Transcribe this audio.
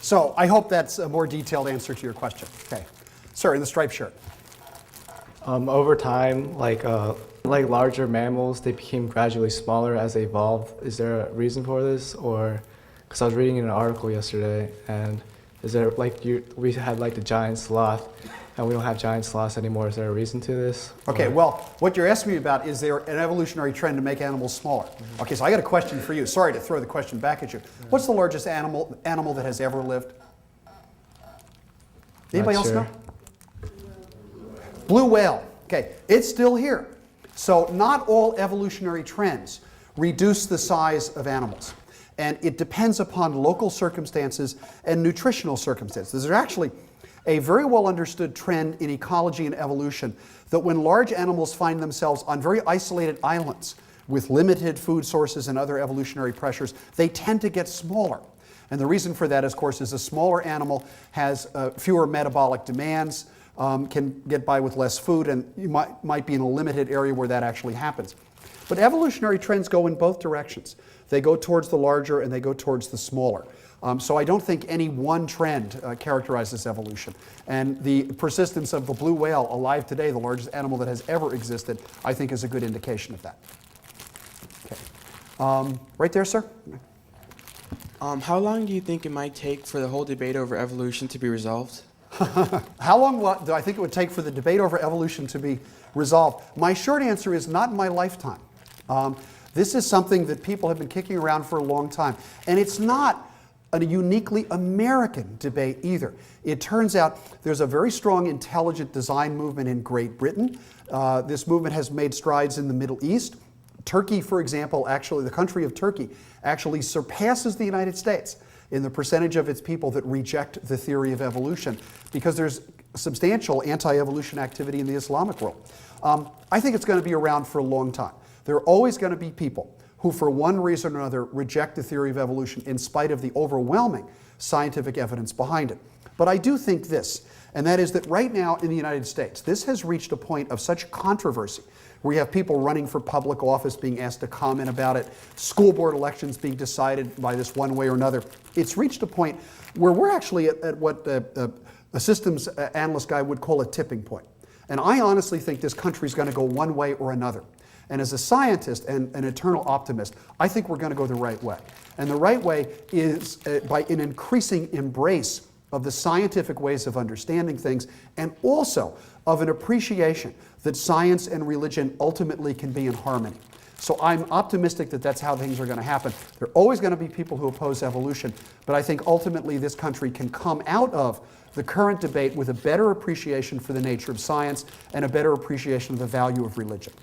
So I hope that's a more detailed answer to your question. Okay. Sir, in the striped shirt. Over time, like larger mammals, they became gradually smaller as they evolved. Is there a reason for this, or because I was reading in an article yesterday, and is there we had like the giant sloth, and we don't have giant sloths anymore? Is there a reason to this? Okay, well, what you're asking me about is there an evolutionary trend to make animals smaller? Okay, so I got a question for you. Sorry to throw the question back at you. What's the largest animal that has ever lived? Anybody else know? Blue whale. Okay, it's still here. So not all evolutionary trends reduce the size of animals. And it depends upon local circumstances and nutritional circumstances. There's actually a very well understood trend in ecology and evolution that when large animals find themselves on very isolated islands with limited food sources and other evolutionary pressures, they tend to get smaller. And the reason for that, of course, is a smaller animal has fewer metabolic demands, can get by with less food, and you might be in a limited area where that actually happens. But evolutionary trends go in both directions. They go towards the larger and they go towards the smaller. So I don't think any one trend characterizes evolution. And the persistence of the blue whale alive today, the largest animal that has ever existed, I think is a good indication of that. Okay. Right there, sir? How long do you think it might take for the whole debate over evolution to be resolved? How long do I think it would take for the debate over evolution to be resolved? My short answer is not in my lifetime. This is something that people have been kicking around for a long time. And it's not a uniquely American debate either. It turns out there's a very strong intelligent design movement in Great Britain. This movement has made strides in the Middle East. Turkey, for example, actually, the country of Turkey actually surpasses the United States in the percentage of its people that reject the theory of evolution, because there's substantial anti-evolution activity in the Islamic world. I think it's going to be around for a long time. There are always going to be people who, for one reason or another, reject the theory of evolution in spite of the overwhelming scientific evidence behind it. But I do think this, and that is that right now in the United States, this has reached a point of such controversy where you have people running for public office being asked to comment about it, school board elections being decided by this one way or another. It's reached a point where we're actually at what a systems analyst guy would call a tipping point. And I honestly think this country is going to go one way or another. And as a scientist and an eternal optimist, I think we're going to go the right way. And the right way is by an increasing embrace of the scientific ways of understanding things, and also of an appreciation that science and religion ultimately can be in harmony. So I'm optimistic that that's how things are going to happen. There are always going to be people who oppose evolution, but I think ultimately this country can come out of the current debate with a better appreciation for the nature of science and a better appreciation of the value of religion.